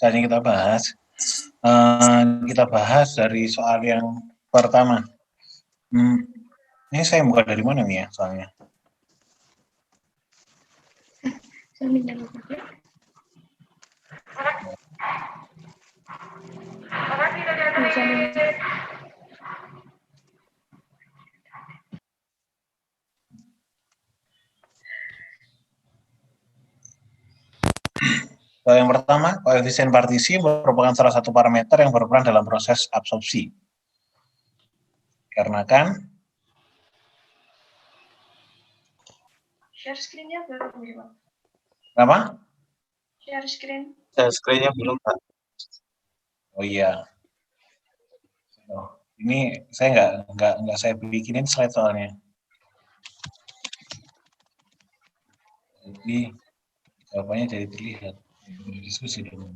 saat ini kita bahas. Kita bahas dari soal yang pertama. Ini saya buka dari mana nih ya soalnya? Yang pertama, koefisien partisi merupakan salah satu parameter yang berperan dalam proses absorpsi. Karena kan share screen-nya belum ya, Pak? apa? Share screen. Share screen-nya belum, Pak. Oh iya. Ini saya nggak saya bikinin slide soalnya. Jadi jawabannya jadi terlihat. Diskusi dulu.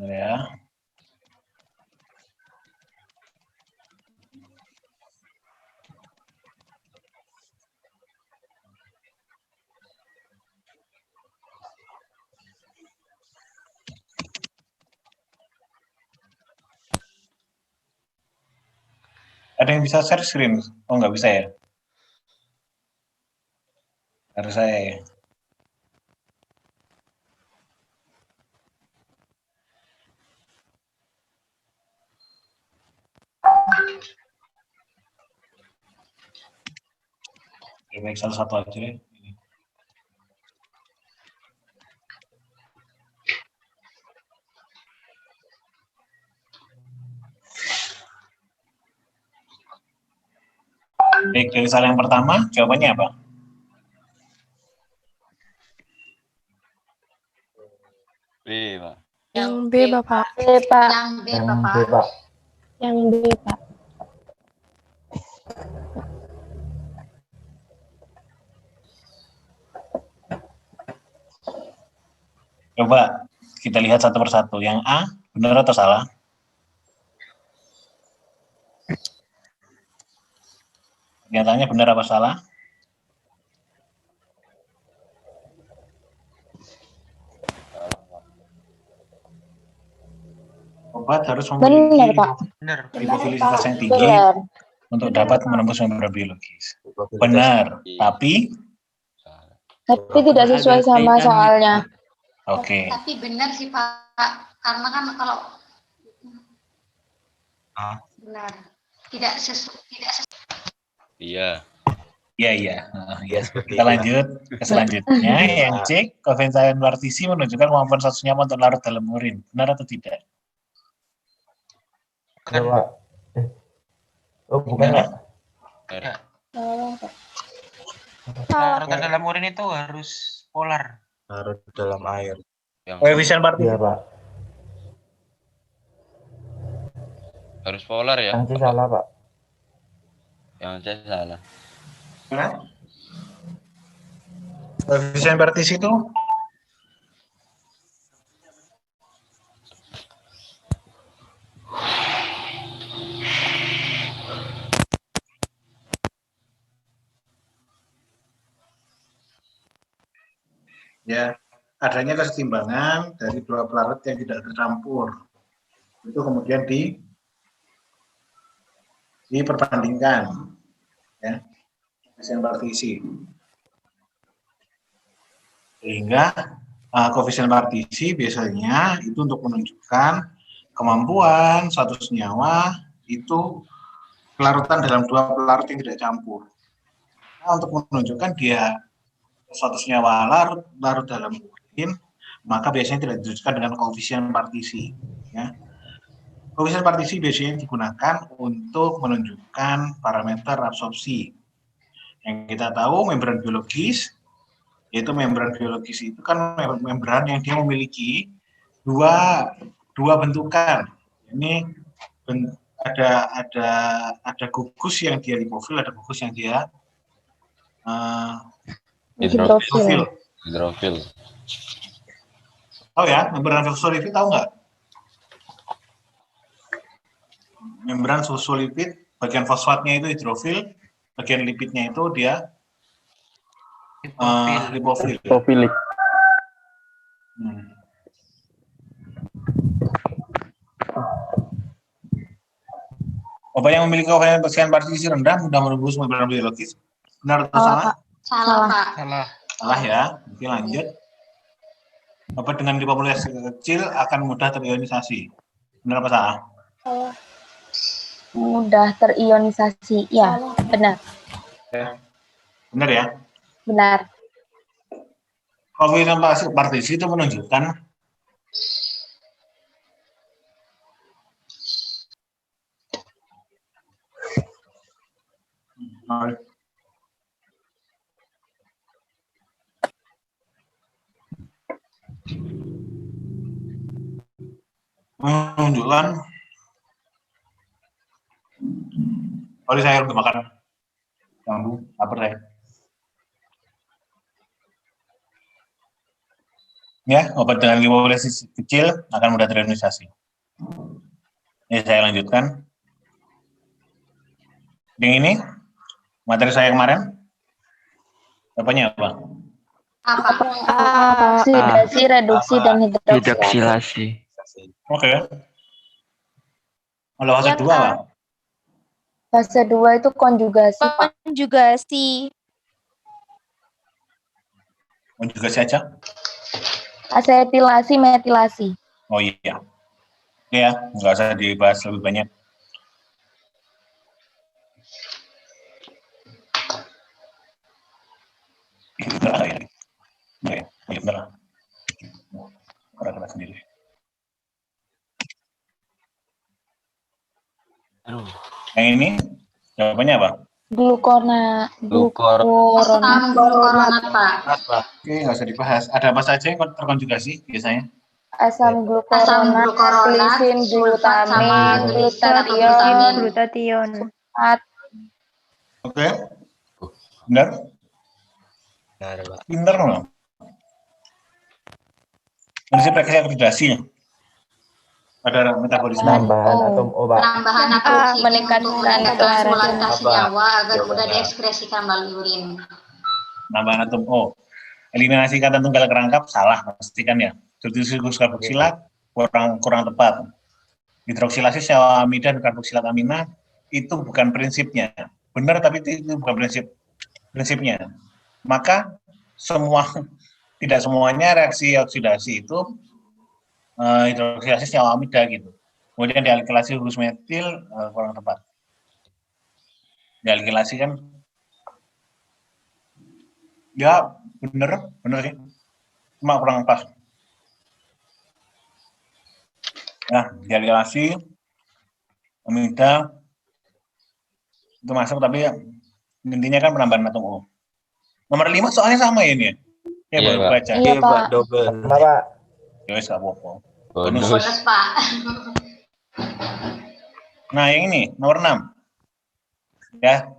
Ya. Ada yang bisa share screen? Oh, nggak bisa ya? Harus saya ya? Oke, baik, salah satu aja deh. Baik, dari soal yang pertama, jawabannya apa? B, Pak. Yang B, Bapak. B, Pak. Yang B, Bapak. Yang B, Pak. Coba kita lihat satu persatu. Yang A, benar atau salah? Pernyataannya benar apa salah? Obat harus memiliki hipofilisitas yang tinggi untuk dapat menembus membran biologis. Benar, tapi tidak sesuai sama soalnya. Oke. Tapi benar sih, Pak. Karena kan kalau benar tidak sesuai. Iya. Iya. Kita lanjut ke selanjutnya. Yang C, koefisien partisi menunjukkan kemampuan satu senyawa untuk larut dalam urin. Benar atau tidak? Pak. Oh, bukan, Pak. Larut dalam urin itu harus polar. Larut dalam air. Koefisien partisi. Iya, Pak. Harus polar ya? Yang C salah, Pak. Yang C salah. Nah, koefisien partisi itu ya adanya kesetimbangan dari dua pelarut yang tidak tercampur. Itu kemudian diperbandingkan, ya, koefisien partisi. Sehingga koefisien partisi biasanya itu untuk menunjukkan kemampuan suatu senyawa itu kelarutan dalam dua pelarut yang tidak campur. Nah, untuk menunjukkan dia suatu senyawa larut dalam urin, maka biasanya tidak ditunjukkan dengan koefisien partisi. Ya. Koefisien partisi biasanya digunakan untuk menunjukkan parameter absorpsi. Yang kita tahu membran biologis, yaitu membran biologis itu kan membran yang dia memiliki dua bentukan. Ini ada gugus yang dia lipofil, ada gugus yang dia hidrofil. Tahu ya, membran fosfolipid tahu nggak? Membran fosfolipid bagian fosfatnya itu hidrofil, bagian lipidnya itu dia lipofil. Lipofilik. Obat yang memiliki koefisien partisi rendah mudah merugus membrana biologis. Benar atau salah? Salah, Pak. Salah. Salah ya. Oke, lanjut. Obat dengan lipopolisa kecil akan mudah terionisasi. Benar apa salah? Mudah terionisasi. Ya, benar. Benar ya. Benar. Koefisien partisi itu menunjukkan saya udah makan jambu, lapar saya. Ya, obat dengan lipofilasi kecil akan mudah terionisasi. Ini saya lanjutkan. Yang ini materi saya kemarin. Apanya apa? Apa? Oksidasi, reduksi, dan hidroksilasi. Oke. Kalau fase 2 apa? Fase 2 itu konjugasi. Konjugasi. Konjugasi aja. Asetilasi, metilasi. Oh iya. Oke ya, nggak usah dibahas lebih banyak. Benar. Gerak sendiri. Yang ini jawabannya apa? Asam glukuronat, Pak. Oke, nggak usah dibahas. Ada apa saja yang terkonjugasi biasanya? Asam glukuronat, glisin, glutamin, glutathione, sulfat. Oke. Benar? Benar, Pak. Pinter loh. Prinsip reaksi oksidasi. Pada metabolisme. Penambahan atom O, Pak. Penambahan oksigen meningkatkan untuk meningkatkan volatilasi Apa? nyawa agar Jawabannya. mudah diekspresikan melalui urin. Penambahan atom O. Eliminasi kata tunggal kerangkap salah pastikan ya. Substitusi karboksilat kurang tepat. Hidroksilasi senyawa amida dan karboksilat amina itu bukan prinsipnya. Benar tapi itu bukan prinsipnya. Maka tidak semuanya reaksi oksidasi itu hidroksilasi senyawa amida gitu. Kemudian dialkilasi huruf metil kurang tepat. Dialkilasi kan ya bener sih, cuma kurang pas. Nah, dialkilasi amida itu masuk tapi intinya kan penambahan atom O. Nomor 5 soalnya sama ya ini ya? Ya, Iya, baru Pak. baca. Iya, Pak. Double. Sama, Pak. Ya wis gak apa-apa. Bonus. Bonus, Pak. Nah, yang ini nomor 6. Ya.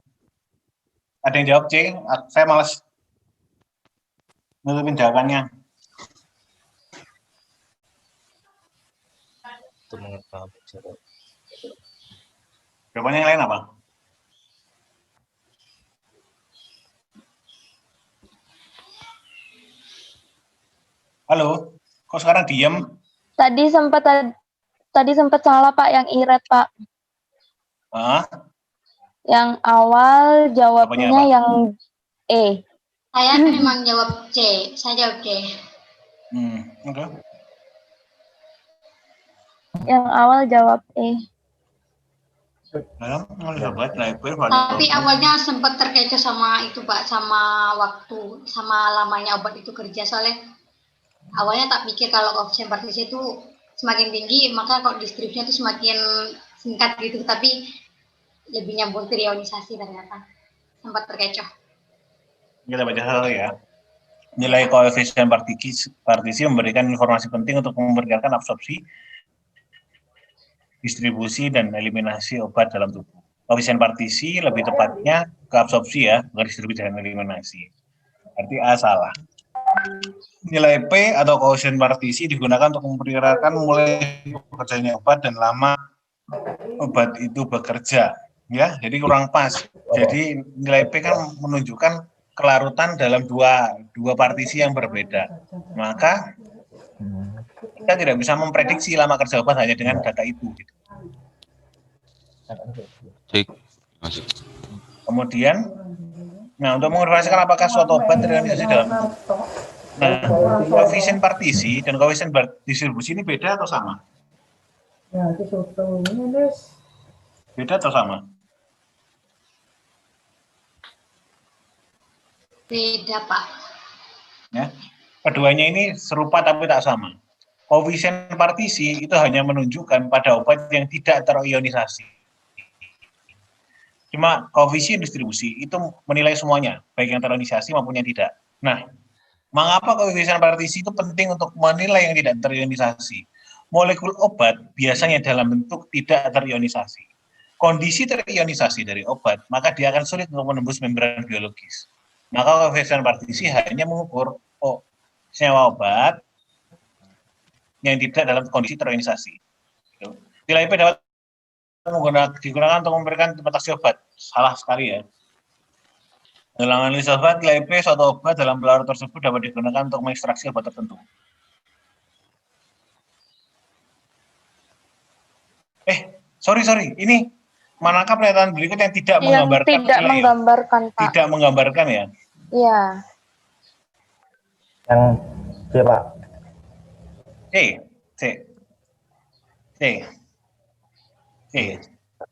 Ada yang jawab C, saya malas nutupin jawabannya. Itu mengetahui. Jawabannya yang lain apa? Halo, kok sekarang diem? Tadi sempat salah, Pak, yang iret, Pak. Hah? Yang awal jawabnya Apanya, Pak? yang E. Saya memang jawab C. Saya jawab C. Oke. Yang awal jawab E. Tapi awalnya sempat terkecoh sama itu, Pak, sama waktu, sama lamanya obat itu kerja. Soalnya awalnya tak pikir kalau koefisien partisi itu semakin tinggi, maka kok distribusinya itu semakin singkat gitu. Tapi lebih nyambung ke ionisasi ternyata. Sempat terkecoh. Kita baca satu ya. Nilai koefisien partisi memberikan informasi penting untuk memperkirakan absorpsi, distribusi, dan eliminasi obat dalam tubuh. Koefisien partisi lebih tepatnya ke absorpsi ya, bukan distribusi dan eliminasi. Berarti A salah. Nilai P atau koefisien partisi digunakan untuk memperkirakan mulai bekerjanya obat dan lama obat itu bekerja. Ya, jadi kurang pas. Jadi nilai P kan menunjukkan kelarutan dalam dua partisi yang berbeda. Maka kita tidak bisa memprediksi lama kerja obat hanya dengan data itu. Gitu. Masuk. Kemudian, nah untuk menginformasikan apakah suatu obat terrealisasi dalam tubuh. Nah, koefisien partisi dan koefisien distribusi ini beda atau sama? Beda atau sama? Beda, Pak. Ya, keduanya ini serupa tapi tak sama. Koefisien partisi itu hanya menunjukkan pada obat yang tidak terionisasi. Cuma koefisien distribusi itu menilai semuanya, baik yang terionisasi maupun yang tidak. Nah, mengapa koefisien partisi itu penting untuk menilai yang tidak terionisasi? Molekul obat biasanya dalam bentuk tidak terionisasi. Kondisi terionisasi dari obat, maka dia akan sulit untuk menembus membran biologis. Maka koefisien partisi hanya mengukur senyawa obat yang tidak dalam kondisi terionisasi. Nilai P dapat digunakan untuk memberikan tempat aksi obat. Salah sekali ya. Dalam analisis obat, nilai P suatu obat dalam pelarut tersebut dapat digunakan untuk mengekstraksi obat tertentu. Sorry. Ini manakah pernyataan berikut yang tidak menggambarkan? Tidak menggambarkan, Pak. Tidak menggambarkan ya? Iya. Yang C, Pak. C.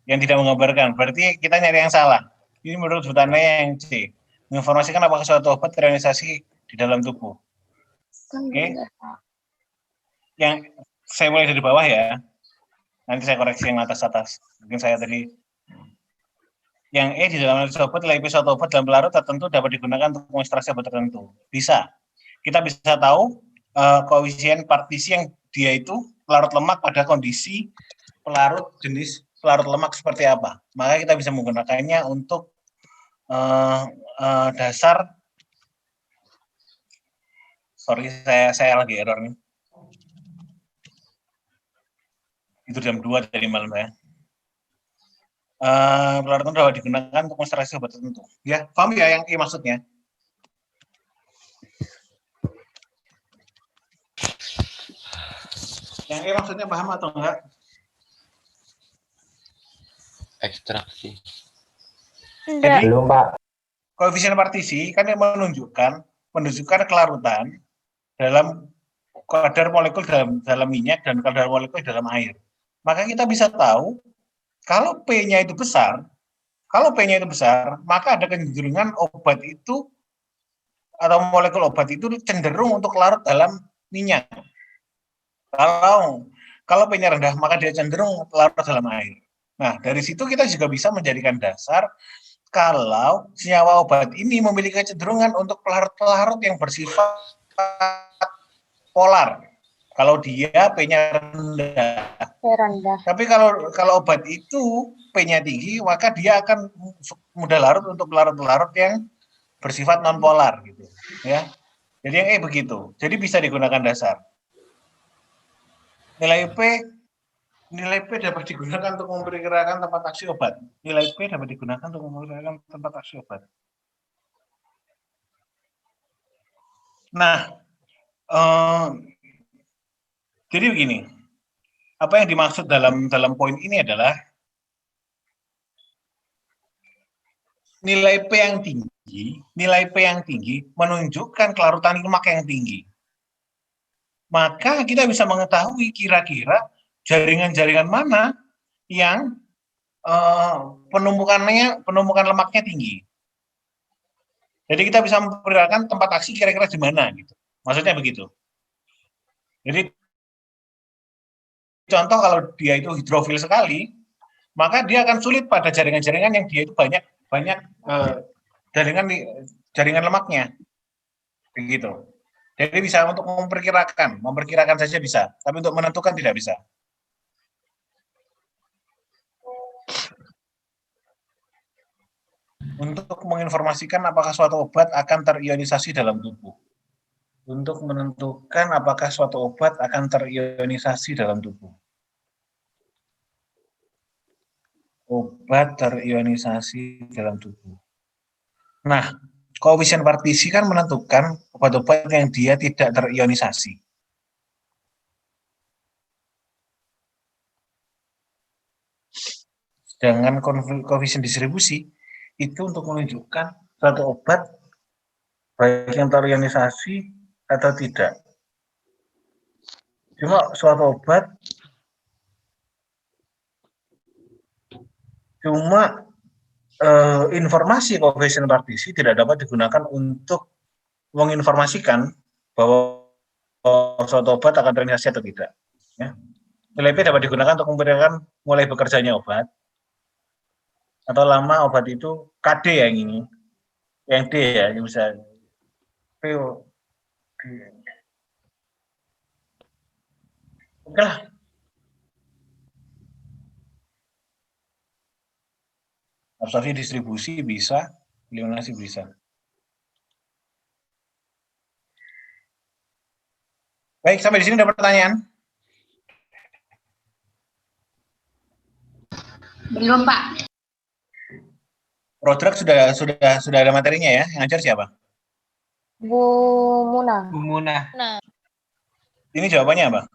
Yang tidak menggambarkan. Berarti kita nyari yang salah. Ini menurut butannya yang C. Menginformasikan apakah suatu obat terrealisasi di dalam tubuh. Oke. Yang saya mulai dari bawah ya. Nanti saya koreksi yang atas-atas. Mungkin saya tadi. Yang E di dalam analisis obat, nilai P suatu obat dalam pelarut tertentu dapat digunakan untuk mengekstraksi obat tertentu. Bisa. Kita bisa tahu koefisien partisi yang dia itu pelarut lemak pada kondisi pelarut jenis pelarut lemak seperti apa. Maka kita bisa menggunakannya untuk dasar. Sorry, saya lagi error nih. Itu jam 2 dari malam ya. Pelarut itu dapat digunakan untuk mengekstraksi obat tertentu. Ya, paham ya yang E maksudnya? Yang E maksudnya paham atau enggak? Ekstraksi. Enggak. Belum, Pak. Koefisien partisi kan yang menunjukkan kelarutan dalam kadar molekul dalam minyak dan kadar molekul dalam air. Maka kita bisa tahu kalau P-nya itu besar, maka ada kecenderungan obat itu atau molekul obat itu cenderung untuk larut dalam minyak. Kalau P-nya rendah, maka dia cenderung larut dalam air. Nah, dari situ kita juga bisa menjadikan dasar kalau senyawa obat ini memiliki kecenderungan untuk pelarut-pelarut yang bersifat polar. Kalau dia P-nya rendah. Tapi kalau obat itu P-nya tinggi, maka dia akan mudah larut untuk pelarut-pelarut yang bersifat non-polar gitu, ya. Jadi yang E begitu. Jadi bisa digunakan dasar. Nilai P dapat digunakan untuk memperkirakan tempat aksi obat. Nilai P dapat digunakan untuk memperkirakan tempat aksi obat. Nah, jadi begini, apa yang dimaksud dalam poin ini adalah nilai P yang tinggi menunjukkan kelarutan lemak yang tinggi. Maka kita bisa mengetahui kira-kira jaringan-jaringan mana yang penumpukan lemaknya tinggi. Jadi kita bisa memperkirakan tempat aksi kira-kira di mana gitu. Maksudnya begitu. Jadi contoh kalau dia itu hidrofil sekali, maka dia akan sulit pada jaringan-jaringan yang dia itu banyak jaringan lemaknya. Begitu. Jadi bisa untuk memperkirakan saja bisa, tapi untuk menentukan tidak bisa. Untuk menginformasikan apakah suatu obat akan terionisasi dalam tubuh. Untuk menentukan apakah suatu obat akan terionisasi dalam tubuh. OP obat terionisasi dalam tubuh. Nah, koefisien partisi kan menentukan obat-obat yang dia tidak terionisasi. Sedangkan koefisien distribusi itu untuk menunjukkan suatu obat baik yang terionisasi atau tidak. Cuma suatu obat informasi koefisien partisi tidak dapat digunakan untuk menginformasikan bahwa suatu obat akan terionisasi atau tidak. Ya. Nilai P dapat digunakan untuk memperkirakan mulai bekerjanya obat atau lama obat itu KD yang ini, yang D ya, yang bisa P. Oke lah. Absorpsi distribusi bisa, eliminasi bisa. Baik, sampai di sini ada pertanyaan? Belum, Pak. Prodrug sudah ada materinya ya? Yang ngajar siapa? Bu Muna. Bu Muna. Ini jawabannya apa?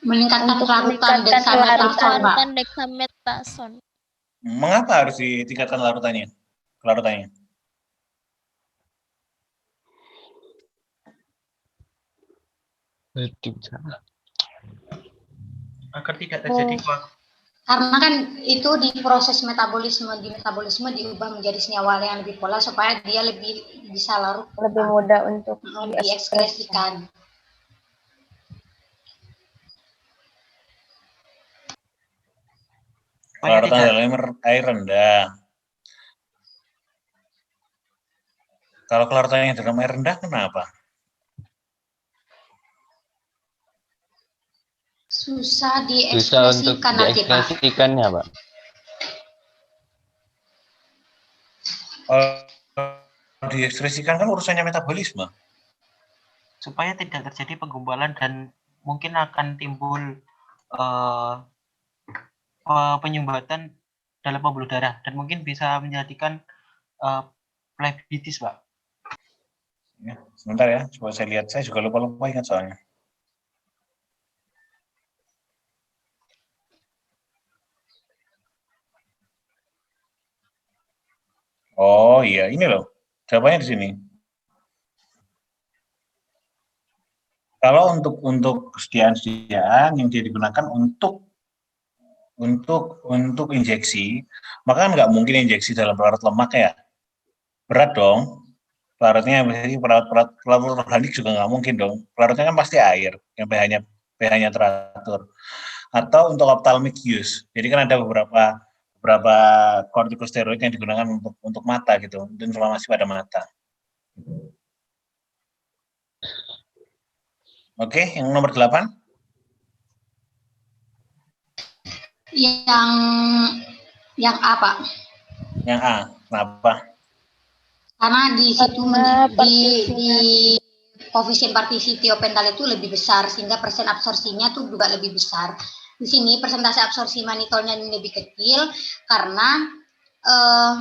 Meningkatkan Untuk kelarutan meningkatkan dexamethasone, Pak. Mengapa harus ditingkatkan kelarutannya? Agar tidak terjadi Karena kan itu di proses metabolisme diubah menjadi senyawa yang lebih polar supaya dia lebih bisa larut, Lebih mudah untuk diekspresikan. Kelarutan dalam air rendah. Kalau kelarutannya dalam air rendah, kenapa? Susah untuk diekspresikan nanti, Pak. diekspresikannya, Pak. Diekspresikan kan urusannya metabolisme. supaya tidak terjadi penggumpalan dan mungkin akan timbul penyumbatan dalam pembuluh darah dan mungkin bisa menjadikan phlebitis, Pak. Ya, sebentar ya, coba saya lihat. Saya juga lupa ingat soalnya. Oh iya, ini loh. Jawabannya di sini. Kalau untuk kesediaan yang dia digunakan untuk injeksi, maka nggak mungkin injeksi dalam pelarut lemak ya. Berat dong. Pelarutnya pelarut organik juga nggak mungkin dong. Pelarutnya kan pasti air yang pH-nya teratur. Atau untuk ophthalmic use. Jadi kan ada beberapa kortikosteroid yang digunakan untuk mata gitu, untuk inflamasi pada mata. Oke, yang nomor 8. Yang A, Pak. Yang A, kenapa? Karena di situ di koefisien partisi tiopental itu lebih besar sehingga persen absorpsinya tuh juga lebih besar. Di sini persentase absorpsi manitolnya lebih kecil karena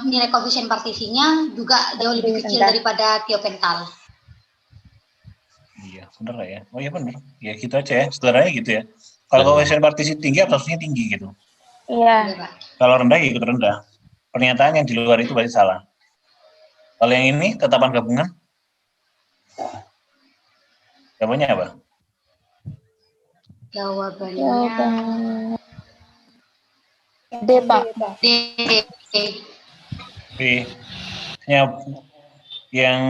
nilai koefisien partisinya juga jauh lebih kecil daripada tiopental. Iya, benar lah ya. Oh iya benar. Ya gitu aja ya, sederhananya gitu ya. Kalau koefisien partisi tinggi, absorpsinya tinggi gitu. Iya. Kalau rendah ya ikut rendah. Pernyataan yang di luar itu berarti salah. Kalau yang ini tetapan gabungan, jawabannya apa? Jawabannya D, Pak. D. B. Yang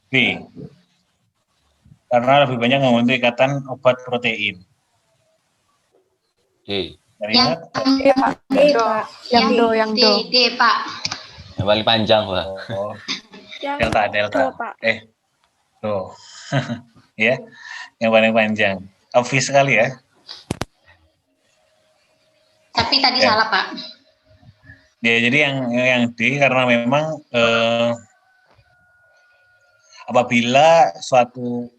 B. Karena lebih banyak membentuk ikatan obat protein. D. Ingat? Yang D, Pak. Yang paling panjang, Pak. Oh. Delta. Tuh. Ya, yang paling panjang. Obvious sekali ya. Tapi tadi salah, Pak. Ya, jadi yang D karena memang apabila suatu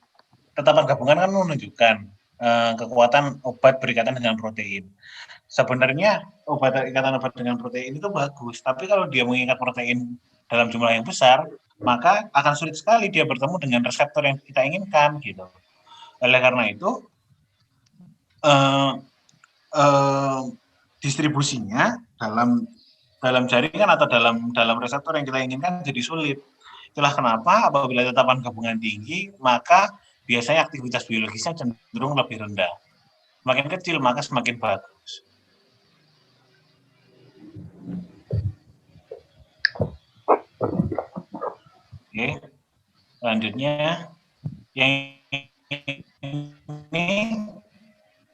tetapan gabungan kan menunjukkan kekuatan obat berikatan dengan protein. Sebenarnya ikatan obat dengan protein itu bagus, tapi kalau dia mengikat protein dalam jumlah yang besar, maka akan sulit sekali dia bertemu dengan reseptor yang kita inginkan gitu. Oleh karena itu distribusinya dalam jaringan atau dalam reseptor yang kita inginkan jadi sulit. Itulah kenapa apabila tetapan gabungan tinggi, maka biasanya aktivitas biologisnya cenderung lebih rendah. Semakin kecil maka semakin bagus. Oke, selanjutnya yang ini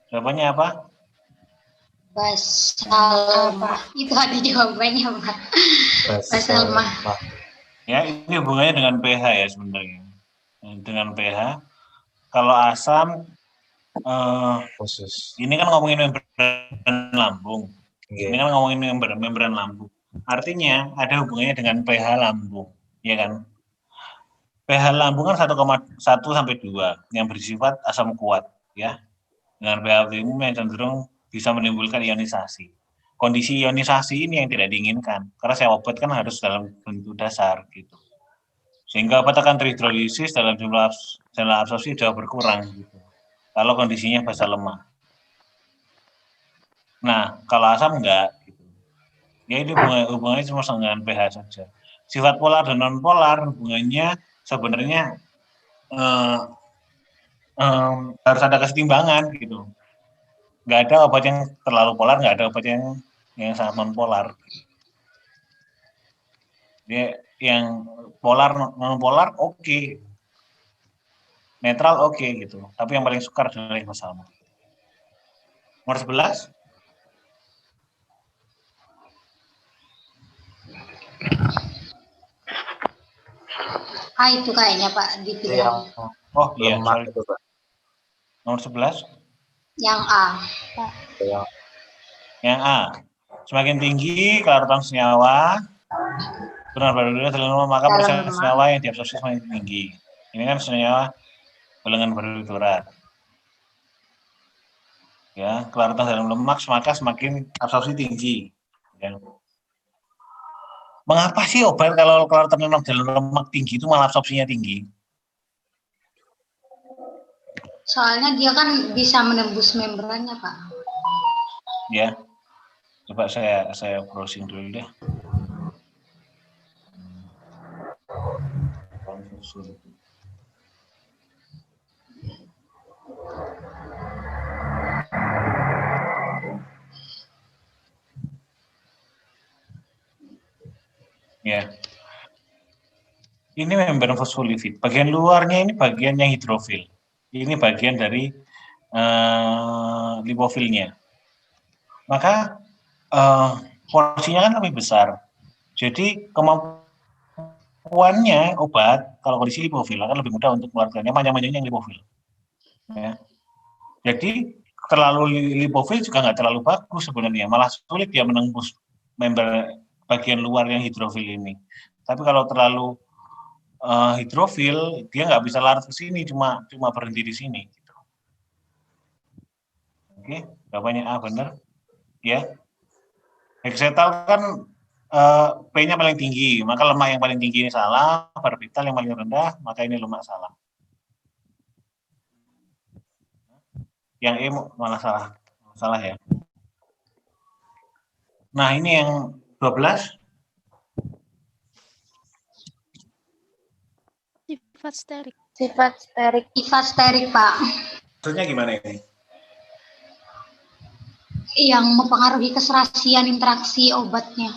jawabannya apa? Basalma. Itu ada jawabannya, Pak. Basalma. Ya, ini hubungannya dengan pH ya sebenarnya. Dengan pH. Kalau asam, Khusus. ini kan ngomongin membran lambung. Oke. Ini kan ngomongin membran lambung. Artinya ada hubungannya dengan pH lambung, ya kan? pH lambung kan 1,1 sampai 2 yang bersifat asam kuat, ya. Dengan pH optimum yang cenderung bisa menimbulkan ionisasi. Kondisi ionisasi ini yang tidak diinginkan, karena sel obat kan harus dalam bentuk dasar gitu. Sehingga obat akan terhidrolisis dalam jumlah absorpsi jauh berkurang gitu. Kalau kondisinya basa lemah. Nah, kalau asam enggak gitu. Ya ini hubungannya cuma dengan pH saja. Sifat polar dan non polar hubungannya sebenarnya harus ada kesetimbangan gitu. Nggak ada obat yang terlalu polar, nggak ada obat yang sangat non polar. Dia yang polar non polar oke. Netral oke gitu. Tapi yang paling sukar adalah yang sama. Nomor 11. Itu kayaknya Pak dibilang. Oh iya, Lemak itu, Pak. nomor 11. Yang A. Yang A. Semakin tinggi kelaratan senyawa, benar dalam maka persen senyawa yang diabsorpsi semakin tinggi. Ini kan senyawa golongan berfluorat. Ya, kelaratan dalam lemak maka semakin absorpsi tinggi. Ya. Mengapa sih obat kalau kelaratan dalam lemak tinggi itu malah absorpsinya tinggi? Soalnya dia kan bisa menembus membrannya, Pak. Ya. Coba saya browsing dulu deh. Ya. Ini membran fosfolipid. Bagian luarnya ini bagian yang hidrofil. Ini bagian dari lipofilnya. Maka porsinya kan lebih besar. Jadi kemampuannya obat kalau kondisi lipofil akan lebih mudah untuk mengeluarkannya panjang-panjangnya yang lipofil. Ya. Jadi terlalu lipofil juga nggak terlalu bagus sebenarnya, malah sulit dia menembus membran bagian luar yang hidrofil ini. Tapi kalau terlalu hidrofil, dia nggak bisa larut ke sini, cuma berhenti di sini. Gitu. Oke, jawabannya A benar. Ya, heksetal kan P-nya paling tinggi, maka lemak yang paling tinggi ini salah, barbital yang paling rendah, maka ini lemak salah. Yang E malah salah ya. Nah ini yang 12. Sifat sterik. Sifat sterik. Sifat sterik, Pak. Maksudnya gimana ini? Yang mempengaruhi keserasian interaksi obatnya.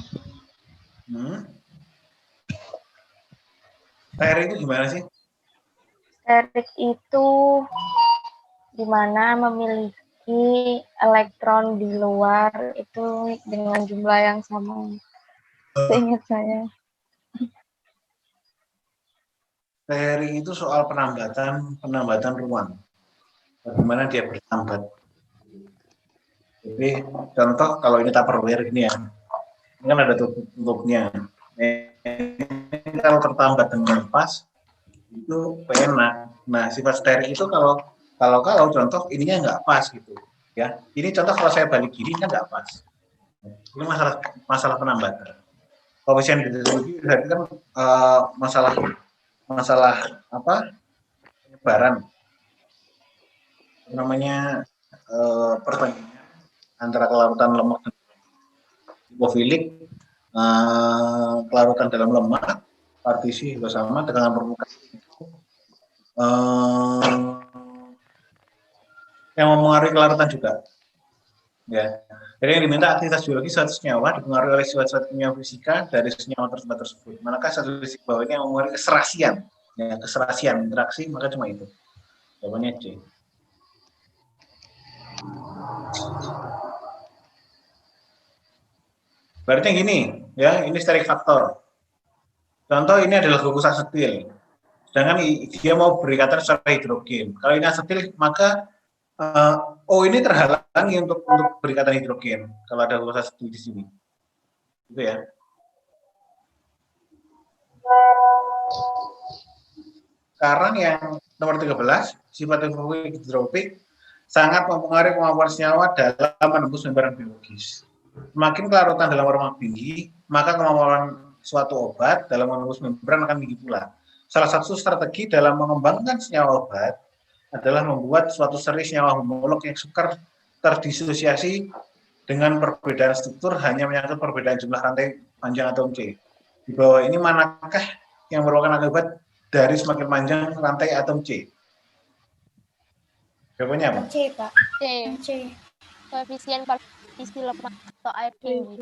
Sterik itu gimana sih? Sterik itu di mana memiliki elektron di luar itu dengan jumlah yang sama. Seingat saya. Sterik itu soal penambatan ruang. Bagaimana dia bertambat. Jadi contoh kalau ini tupperware gini ya. Ini kan ada tutupnya. Ini kalau tertambat dengan pas itu enak. Nah, sifat sterik itu kalau Kalau contoh ininya nggak pas gitu ya. Ini contoh kalau saya balik kiri kan nggak pas. Ini masalah penambatan. Koefisien hidrologi berarti kan masalah apa? Penyebaran. Namanya perbandingan antara kelarutan lemak dan lipofilik, kelarutan dalam lemak, partisi juga sama, tegangan permukaan itu yang mempengaruhi kelarutan juga. Ya. Jadi yang diminta aktivitas biologi suatu senyawa dipengaruhi oleh suatu kimia fisika dari senyawa tersebut. Manakah satu fisik bawah ini yang mempengaruhi keserasian, ya, keserasian interaksi, maka cuma itu. Jawabannya C. Berarti yang gini, ya, ini steric faktor. Contoh ini adalah glukosa asetil, sedangkan dia mau berikatan secara hidrogen. Kalau ini asetil, maka O ini terhalangi untuk berikatan hidrogen. Kalau ada glukosa asetil di sini, gitu ya. Sekarang yang nomor 13, sifat hidrofobik sangat mempengaruhi kemampuan senyawa dalam menembus membran biologis. Semakin kelarutan dalam lemak tinggi, maka kemampuan suatu obat dalam menembus membran akan tinggi pula. Salah satu strategi dalam mengembangkan senyawa obat adalah membuat suatu seri senyawa homolog yang sukar terdisosiasi dengan perbedaan struktur hanya menyangkut perbedaan jumlah rantai panjang atom C. Di bawah ini manakah yang merupakan akibat dari semakin panjang rantai atom C? Jawabannya apa? C, Pak. C. C. Koefisien partisi lemak atau air tinggi.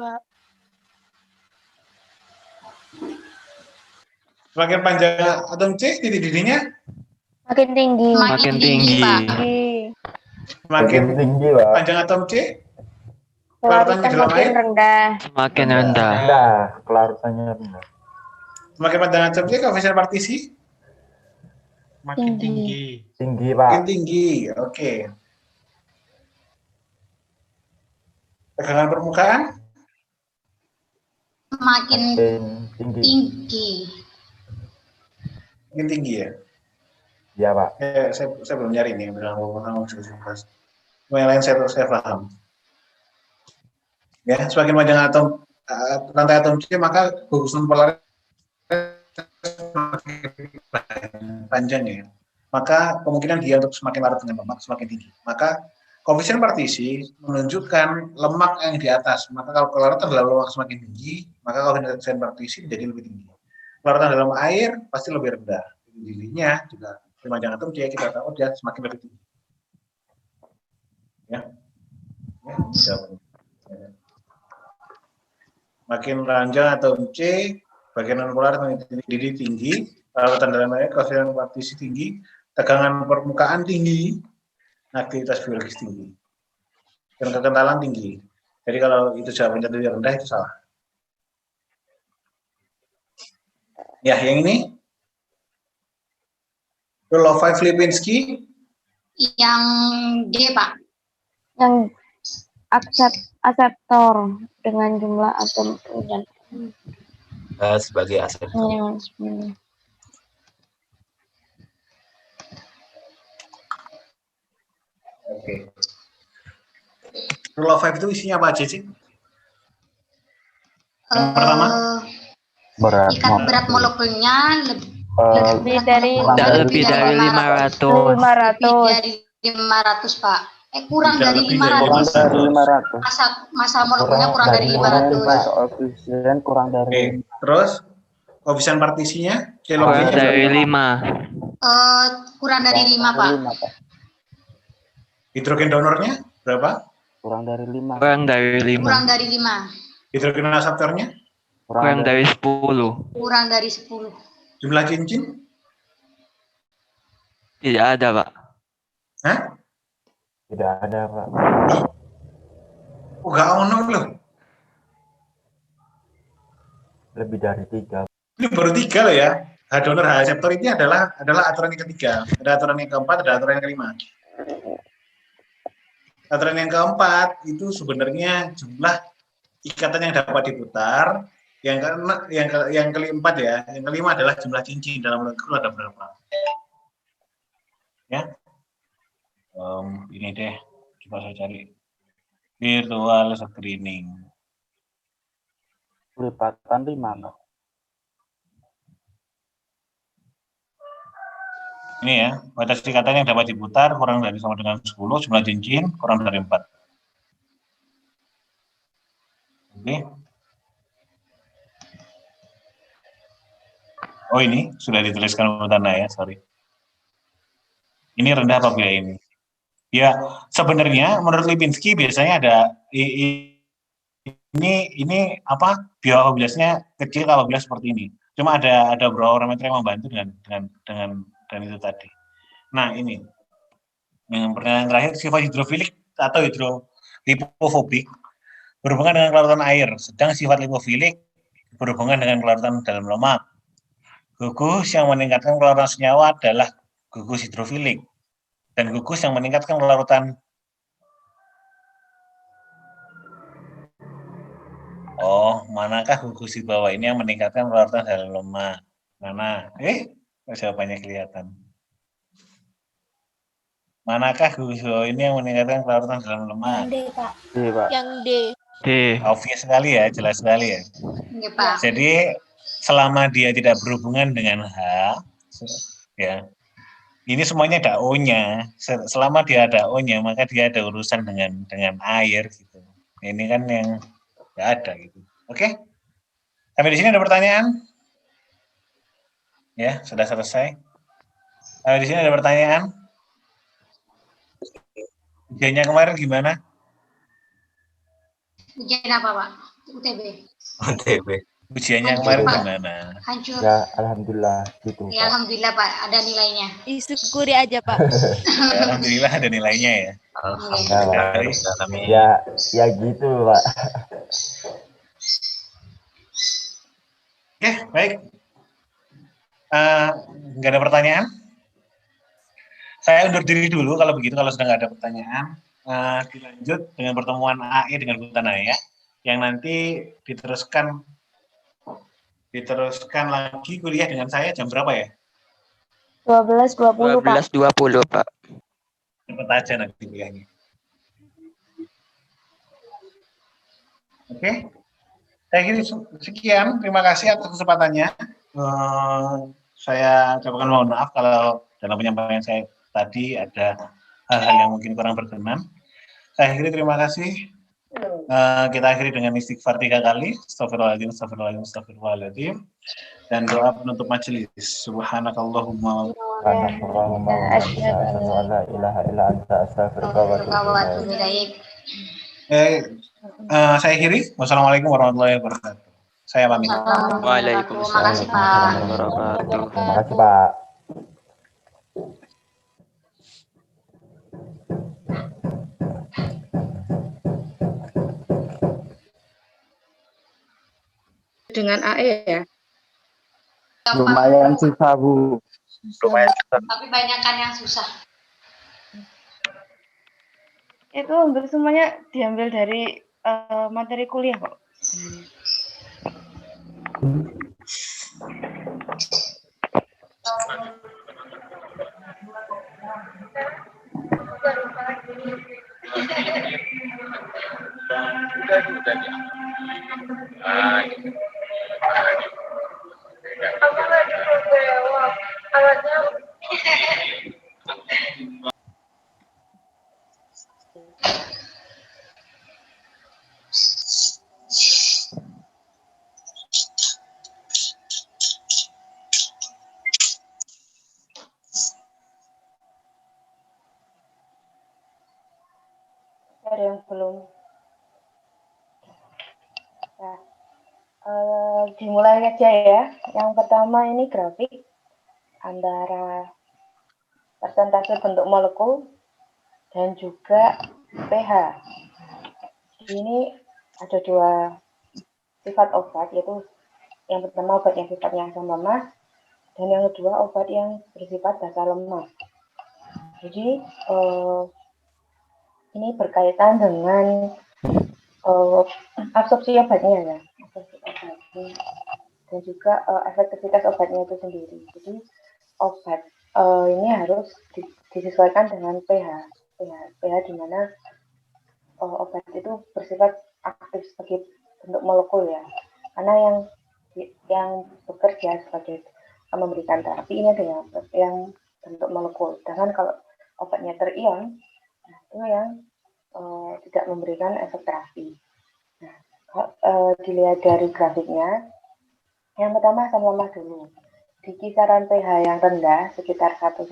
Semakin panjang atom C, titik-titiknya Makin tinggi. Makin tinggi, Pak. semakin tinggi, Pak. panjang atom C, Kelarutan Kelarutannya dalam makin air? rendah. Semakin rendah. Rendah, kelarutannya rendah. semakin panjang atom C, koefisien partisi Makin Tinggi. tinggi. Tinggi, Pak. makin tinggi. Oke. Tegangan permukaan Makin Makin tinggi. tinggi. makin tinggi ya. Iya, Pak. Saya belum nyari nih bilang yang lain saya paham. Ya, semakin panjang atom rantai atom C, maka gugusan polar semakin panjang ya. Maka kemungkinan dia untuk semakin larut dengan lemak semakin tinggi. Maka koefisien partisi menunjukkan lemak yang di atas. Maka kalau kelarutan dalam lemak semakin tinggi, maka koefisien partisi menjadi lebih tinggi. Kelarutan dalam air pasti lebih rendah. Dirinya juga panjang atom C kita tahu dia semakin lebih tinggi. Ya. Makin panjang atom C, bagian non polar diri tinggi, kelarutan dalam air, koefisien partisi tinggi, tegangan permukaan tinggi, aktivitas biologis tinggi, dan kekentalan tinggi. Jadi kalau itu jawabannya lebih rendah itu salah. Ya, yang ini Roloff-Lipinski Yang D, Pak. Yang aseptor dengan jumlah atom dan Sebagai aseptor. Oke. Rule of five itu isinya apa aja sih? Yang pertama? Tingkat berat molekulnya lebih dari Lebih dari 500. 500, Pak. Kurang Tidak dari lebih dari 500. Masa molekulnya kurang dari 500. Koefisien kurang dari. Oke. Terus koefisien partisinya? Kurang dari 5. Kurang dari 5, Pak. Hidrogen donornya berapa? Kurang dari 5. Kurang dari 5. Kurang dari 5. Hidrogen aseptornya? Kurang dari 10. Kurang dari 10. Jumlah cincin? Tidak ada, Pak. Hah? Tidak ada, Pak. Oh, nggak ono loh. Lebih dari 3. Ini baru 3 loh ya. H donor, H reseptor ini adalah aturan yang ketiga. Ada aturan yang keempat, ada aturan yang kelima. Aturan yang keempat itu sebenarnya jumlah ikatan yang dapat diputar. Yang keempat ya, yang kelima adalah jumlah cincin dalam molekul ada berapa. Ya. Ini deh, coba saya cari virtual screening. Lipatan 5, Kak. Ini ya, batas ikatan yang dapat diputar kurang dari sama dengan 10, jumlah cincin kurang dari 4. Oke. Oh ini sudah dituliskan tanda ya, sorry. Ini rendah apabila ini. Ya, sebenarnya menurut Lipinski biasanya ada ini apa? Bioapabila kecil apabila seperti ini. Cuma ada beberapa parameter yang membantu dengan itu tadi. Nah, ini. Yang pertanyaan terakhir, sifat hidrofilik atau hidrolipofobik berhubungan dengan kelarutan air, sedang sifat lipofilik berhubungan dengan kelarutan dalam lemak. Gugus yang meningkatkan kelarutan senyawa adalah gugus hidrofilik. Dan gugus yang meningkatkan kelarutan manakah gugus di bawah ini yang meningkatkan kelarutan dalam lemak? Mana? Jawabannya kelihatan. Manakah gugus di bawah ini yang meningkatkan kelarutan dalam lemak? Yang D, Pak. D, Pak. Yang D. D. Obvious sekali ya, jelas sekali ya. Iya, Pak. Jadi selama dia tidak berhubungan dengan H, ya, ini semuanya ada O-nya. Selama dia ada O-nya, maka dia ada urusan dengan air gitu. Ini kan yang nggak ada gitu. Oke? Sampai di sini ada pertanyaan? Ya, sudah selesai. Sampai di sini ada pertanyaan? Ujiannya kemarin gimana? Ujian apa, Pak? UTB. OTB. Ujiannya Hancur, kemarin Pak. gimana? Hancur. Ya, alhamdulillah gitu, Ya, Pak. alhamdulillah, Pak, ada nilainya. Disyukuri aja, Pak. Ya, alhamdulillah ada nilainya ya. Alhamdulillah. Ya gitu, Pak. Oke, baik. Nggak ada pertanyaan? Saya undur diri dulu kalau begitu, kalau sudah nggak ada pertanyaan. Dilanjut dengan pertemuan AE dengan Bu Tanaya, yang nanti diteruskan lagi kuliah dengan saya jam berapa ya? 12.20, Pak. 12.20, Pak. Cepet aja nanti kuliahnya. Oke, saya kira sekian. Terima kasih atas kesempatannya. Saya ucapkan mohon maaf kalau dalam penyampaian saya tadi ada hal-hal yang mungkin kurang berkenan. Saya akhiri, terima kasih. Kita akhiri dengan istighfar 3 kali. Astagfirullahaladzim, astagfirullahaladzim, astagfirullahaladzim. Dan doa penutup majelis. Subhanakallahumma Allahumma wa asyhadu an la ilaha illa anta astaghfiruka wa atubu ilaik. Saya akhiri. Wassalamualaikum warahmatullahi wabarakatuh. Saya pamit. Waalaikumsalam Terima kasih, Pak. warahmatullahi wabarakatuh. Terima kasih, Pak. Dengan AE ya? Lumayan susah, Bu. Lumayan susah. Tapi banyak kan yang susah. Itu hampir semuanya diambil dari materi kuliah kok. Ada yang belum. Nah, dimulai aja ya. Yang pertama ini grafik antara persentase bentuk molekul dan juga pH. Ini ada 2 sifat obat, yaitu yang pertama obat yang sifatnya asam lemah dan yang kedua obat yang bersifat basa lemah. Jadi ini berkaitan dengan absorpsi obatnya ya, absorpsi obatnya dan juga efektivitas obatnya itu sendiri. Jadi obat ini harus disesuaikan dengan pH. pH di mana obat itu bersifat aktif sebagai bentuk molekul ya. Karena yang bekerja sebagai memberikan terapi ini adalah yang bentuk molekul. Sedangkan kalau obatnya terion, nah itu yang tidak memberikan efek terapi. Nah, dilihat dari grafiknya, yang pertama asam lemah dulu. Di kisaran pH yang rendah, sekitar 1-3,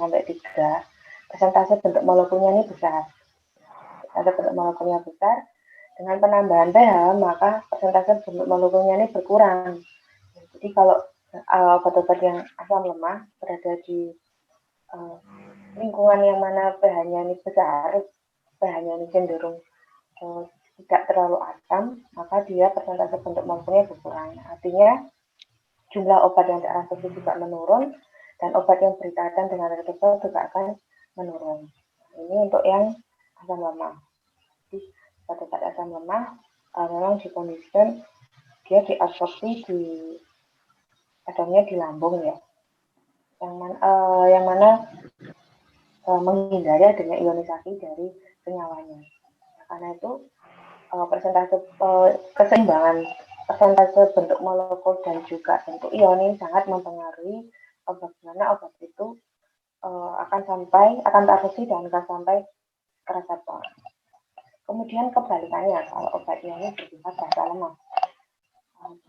persentase bentuk molekulnya ini besar. Ada bentuk molekulnya besar, dengan penambahan pH, maka persentase bentuk molekulnya ini berkurang. Jadi kalau obat-obat yang asam lemah berada di lingkungan yang mana pH-nya ini besar, pH-nya ini cenderung tidak terlalu asam, maka dia persentase bentuk molekulnya berkurang. Artinya jumlah obat yang diabsorpsi juga menurun, dan obat yang berikatan dengan reseptor juga akan menurun. Ini untuk yang asam lemah. Jadi pada saat asam lemah memang dikondisikan dia diabsorpsi adanya di lambung ya, yang mana menghindari adanya ionisasi dari senyawanya. Karena itu persentase keseimbangan persentase bentuk molekul dan juga bentuk ion ini sangat mempengaruhi bagaimana obat itu akan terabsorpsi dan akan sampai ke reseptor. Kemudian kebalikannya, kalau obatnya ini bersifat basah lemah,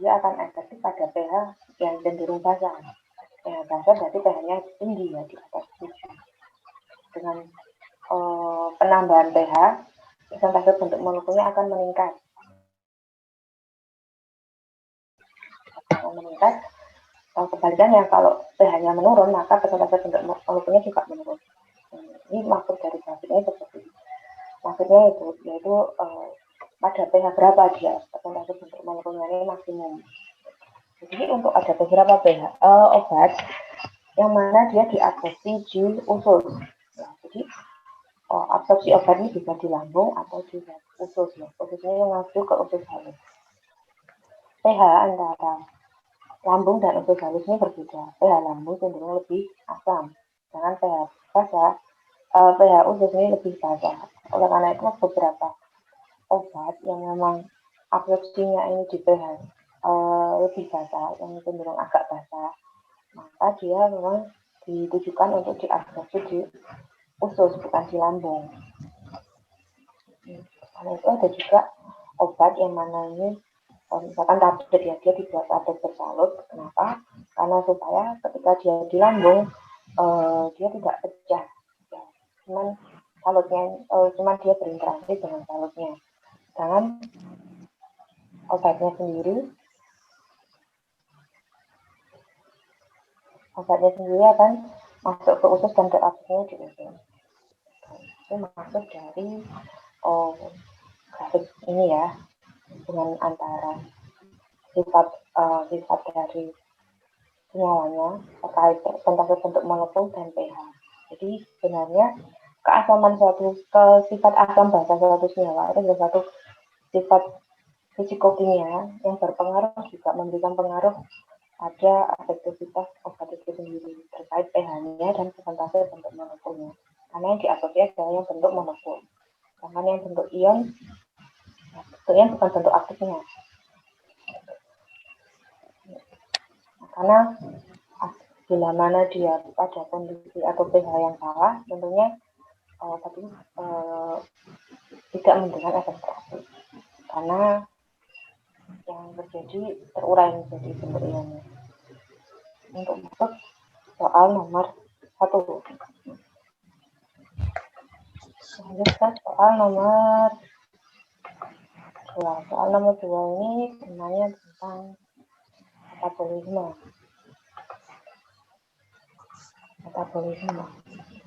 dia akan efektif pada pH yang cenderung basah. Yang basah berarti pH-nya tinggi ya, di atas 7. Dengan penambahan pH, persentase bentuk molekulnya akan meningkat. Kebalikannya, kalau pH-nya menurun, maka persentase bentuk molekulnya juga menurun. Ini maksud dari grafiknya seperti ini. Maksudnya yaitu pada pH berapa dia persentase bentuk molekulnya ini maksimum. Jadi untuk ada beberapa pH obat yang mana dia diabsorpsi di usus. Ya, jadi absorpsi obat ini bisa di lambung atau di usus. Ya. Ususnya yang masuk ke usus halus. pH antara lambung dan usus halus ini berbeda. pH lambung cenderung lebih asam, sedangkan pH basah, pH usus ini lebih basah. Oleh karena itu beberapa obat yang memang absorpsinya ini di pH lebih basah, yang cenderung agak basah, maka dia memang ditujukan untuk diabsorpsi di usus, bukan di lambung. Karena itu ada juga obat yang mana ini misalkan tablet ya, dia dibuat tablet bersalut. Kenapa? Karena supaya ketika dia di lambung dia tidak pecah ya. Cuman dia berinteraksi dengan salutnya. Sedangkan obatnya sendiri akan masuk ke usus dan terabsorpsinya di usus. Itu maksud dari grafik ini ya, dengan antara sifat dari senyawanya terkait persentase bentuk molekul dan pH. Jadi sebenarnya sifat asam basa suatu senyawa itu adalah satu sifat fisikokimia yang berpengaruh juga memberikan pengaruh pada efektivitas obat itu sendiri terkait pH-nya dan persentase bentuk molekulnya. Karena yang diabsorpsi adalah yang bentuk molekul. Sedangkan yang bentuk ion bukan bentuk aktifnya. Karena bila mana dia pada kondisi atau pH yang salah, tentunya obat itu tidak memberikan efek terapi. Karena yang terjadi terurai menjadi bentuk ionnya. Untuk masuk soal nomor 1. Lanjutkan soal nomor 2. Soal nomor 2 ini sebenarnya tentang metabolisme.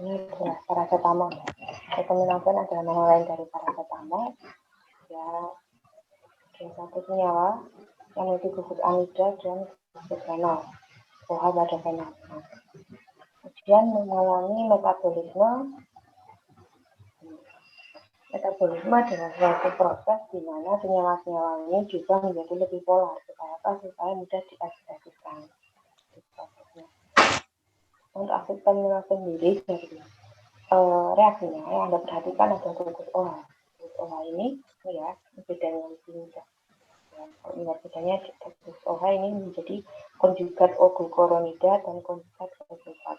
Ini adalah paracetamol. Acetaminophen adalah nama lain dari paracetamol. Ya, dia satu senyawa yang memiliki gugus amida dan gugus renal. OH pada renal. Kemudian mengalami metabolisme. Metabolisme adalah suatu proses di mana senyawa-senyawa ini juga menjadi lebih polar supaya mudah diekspresikan. Untuk acetaminophen sendiri reaksinya yang Anda perhatikan ada gugus OH. Gugus OH ini ya bedanya lebih mudah. Ya, kalau ingat bedanya gugus OH ini menjadi konjugat O-glukuronida dan konjugat O-sulfat.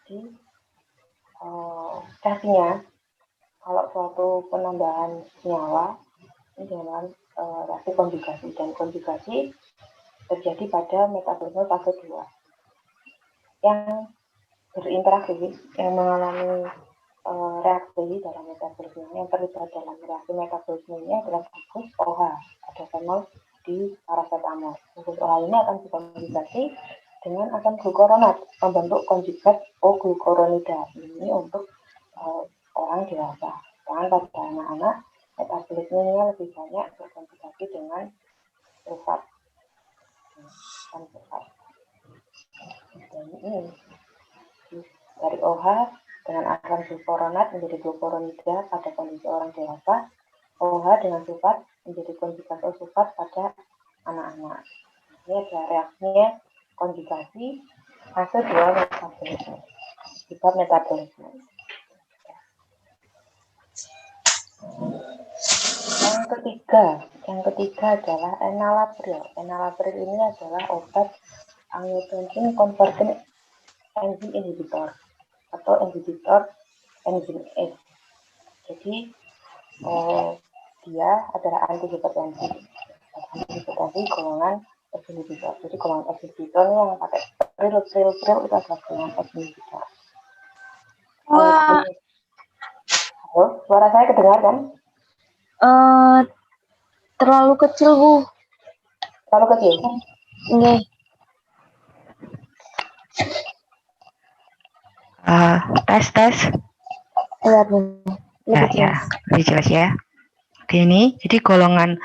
Jadi reaksinya kalau suatu penambahan senyawa ini dengan reaksi konjugasi, dan konjugasi terjadi pada metabolisme fase 2 yang berinteraksi, yang mengalami reaksi dalam metabolisme, yang terlibat dalam reaksi metabolisme ini adalah gugus OH, ada fenol di paracetamol. Gugus OH ini akan dikonjugasi dengan asam glukuronat membentuk konjugat O-glukuronida. Ini untuk orang dewasa. Sedangkan pada anak-anak metabolismenya lebih banyak berkonjugasi dengan sulfat. Dan ini dari OH dengan asam glukuronat menjadi glukuronida pada kondisi orang dewasa, OH dengan sulfat menjadi konjugat O-sulfat pada anak-anak. Ini ada reaksinya konjugasi fase 2 metabolisme. Akibat metabolisme. Yang ketiga adalah enalapril. Enalapril ini adalah obat angiotensin converting enzyme inhibitor atau inhibitor enzim S. Jadi dia adalah antihipertensi. Antihipertensi golongan S inhibitor. Jadi golongan S inhibitor ini yang pakai pril itu adalah golongan S inhibitor. Wah. Halo, suara saya kedengar kan? Terlalu kecil, Bu. Terlalu kecil? Nggih. Tes. Iya, Bu. Ya, lebih jelas ya. Oke, ini jadi golongan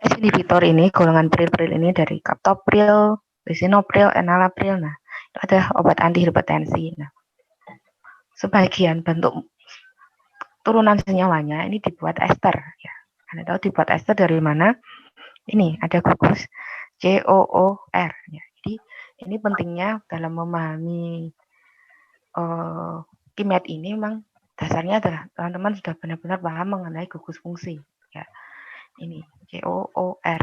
S inhibitor ini, golongan pril ini dari captopril, lisinopril, enalapril. Nah, itu ada obat antihipertensi. Nah, sebagian bentuk turunan senyawanya ini dibuat ester. Ya, Anda tahu dibuat ester dari mana? Ini ada gugus COOR. Ya, jadi ini pentingnya dalam memahami kimia ini memang dasarnya adalah teman-teman sudah benar-benar paham mengenai gugus fungsi. Ya, ini COOR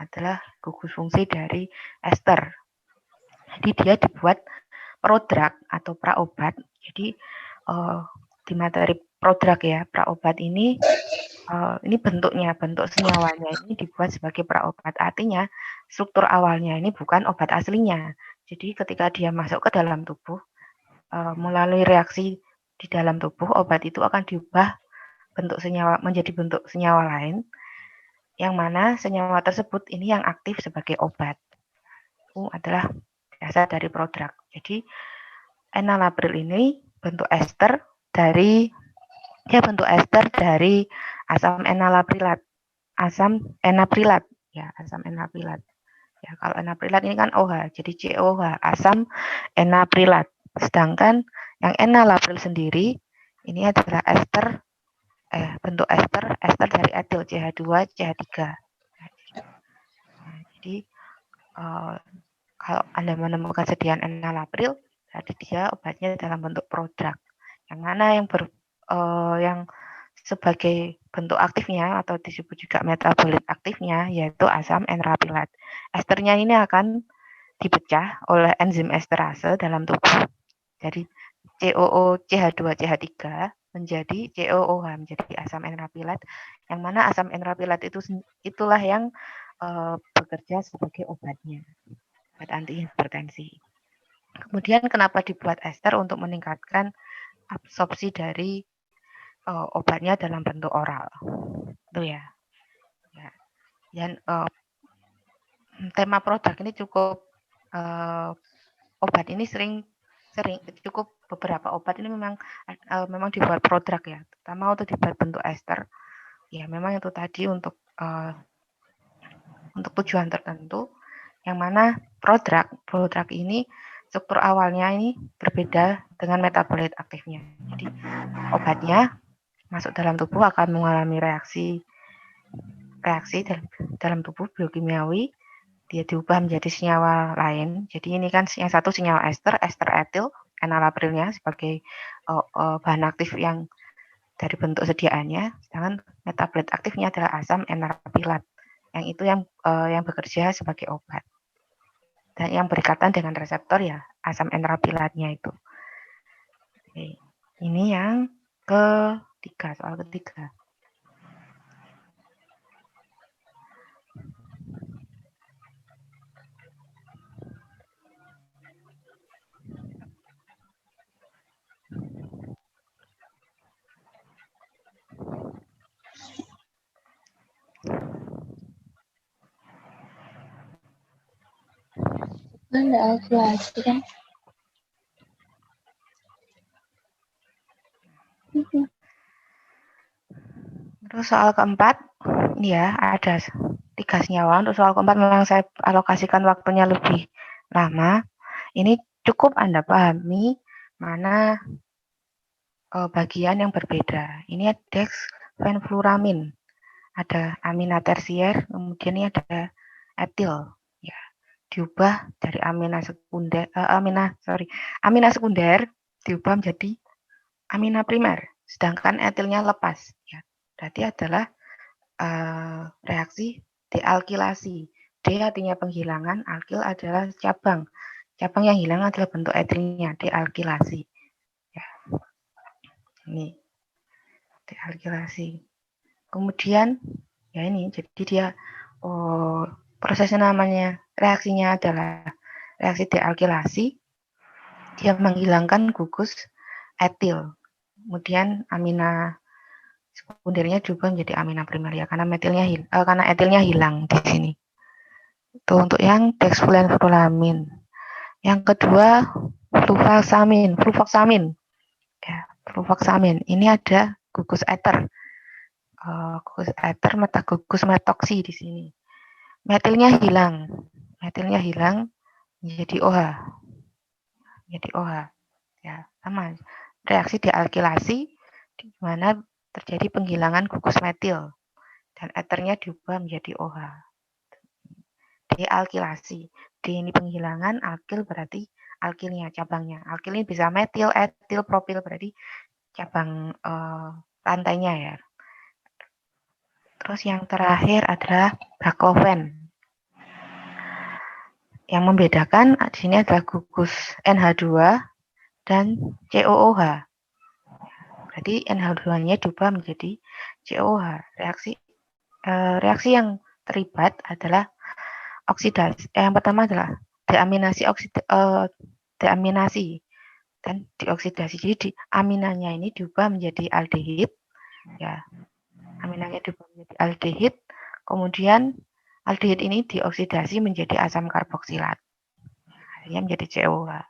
adalah gugus fungsi dari ester. Jadi dia dibuat prodrug atau praobat. Jadi di materi prodrug ya, praobat ini bentuk senyawanya ini dibuat sebagai praobat. Artinya struktur awalnya ini bukan obat aslinya. Jadi ketika dia masuk ke dalam tubuh melalui reaksi di dalam tubuh, obat itu akan diubah bentuk senyawa menjadi bentuk senyawa lain, yang mana senyawa tersebut ini yang aktif sebagai obat. Itu adalah dasar dari prodrug. Jadi enalapril ini bentuk ester dari asam enaprilat. Asam enaprilat. Ya, kalau enaprilat ini kan OH, jadi COH, asam enaprilat. Sedangkan yang enalapril sendiri ini adalah bentuk ester dari etil CH2 CH3. Nah, jadi kalau Anda menemukan sediaan enalapril, berarti dia obatnya dalam bentuk prodrug. Yang mana yang sebagai bentuk aktifnya atau disebut juga metabolit aktifnya yaitu asam enalaprilat. Esternya ini akan dipecah oleh enzim esterase dalam tubuh. Jadi COOCH2CH3 menjadi COOH, menjadi asam enalaprilat, yang mana asam enalaprilat itulah yang bekerja sebagai obatnya, obat antihipertensi. Kemudian kenapa dibuat ester? Untuk meningkatkan absorpsi dari obatnya dalam bentuk oral, itu ya. Dan tema produk ini cukup obat ini cukup beberapa obat ini memang dibuat prodrug ya, terutama untuk dibuat bentuk ester. Ya memang itu tadi untuk tujuan tertentu, yang mana prodrug ini struktur awalnya ini berbeda dengan metabolit aktifnya. Jadi obatnya masuk dalam tubuh akan mengalami reaksi dalam tubuh biokimiawi, dia diubah menjadi senyawa lain. Jadi ini kan yang satu senyawa ester etil, enalaprilnya sebagai bahan aktif yang dari bentuk sediaannya, sedangkan metabolit aktifnya adalah asam enalapilat, yang itu yang bekerja sebagai obat dan yang berikatan dengan reseptor ya asam enalapilatnya itu. Oke. Ini yang ketiga, soal ketiga. Ada alkilasi kan? Terus soal keempat, ya ada 3 senyawa. Untuk soal keempat memang saya alokasikan waktunya lebih lama. Ini cukup Anda pahami mana bagian yang berbeda. Ini ada dexfenfluramin, ada amina tersier, kemudian ini ada etil. Ya, diubah dari amina sekunder diubah menjadi amina primer, sedangkan etilnya lepas. Ya, berarti adalah reaksi dealkilasi. D artinya penghilangan, alkil adalah cabang. Cabang yang hilang adalah bentuk etilnya, dealkilasi. Ya. Ini dealkilasi. Kemudian ya ini, jadi dia prosesnya namanya, reaksinya adalah reaksi dealkilasi. Dia menghilangkan gugus etil. Kemudian amina sekundernya juga menjadi amina primer ya, karena etilnya hilang di sini. Itu untuk yang dexfenfluramin. Yang kedua fluvoxamin. Ya, fluvoxamin. Ini ada gugus eter. Gugus eter gugus metoksi di sini. Metilnya hilang menjadi OH. Ya, sama. Reaksi dealkilasi di mana terjadi penghilangan gugus metil dan eternya diubah menjadi OH. Dealkilasi. D ini penghilangan, alkil berarti alkilnya, cabangnya. Alkil ini bisa metil, etil, propil berarti cabang rantainya ya. Terus yang terakhir adalah baclofen. Yang membedakan di sini adalah gugus NH2 dan COOH. Berarti NH2-nya diubah menjadi COOH. Reaksi yang terlibat adalah oksidasi. Yang pertama adalah deaminasi dan dioksidasi. Jadi aminanya ini diubah menjadi aldehid. Ya, aminanya diubah menjadi aldehid. Kemudian aldehid ini dioksidasi menjadi asam karboksilat. Akhirnya menjadi COOH.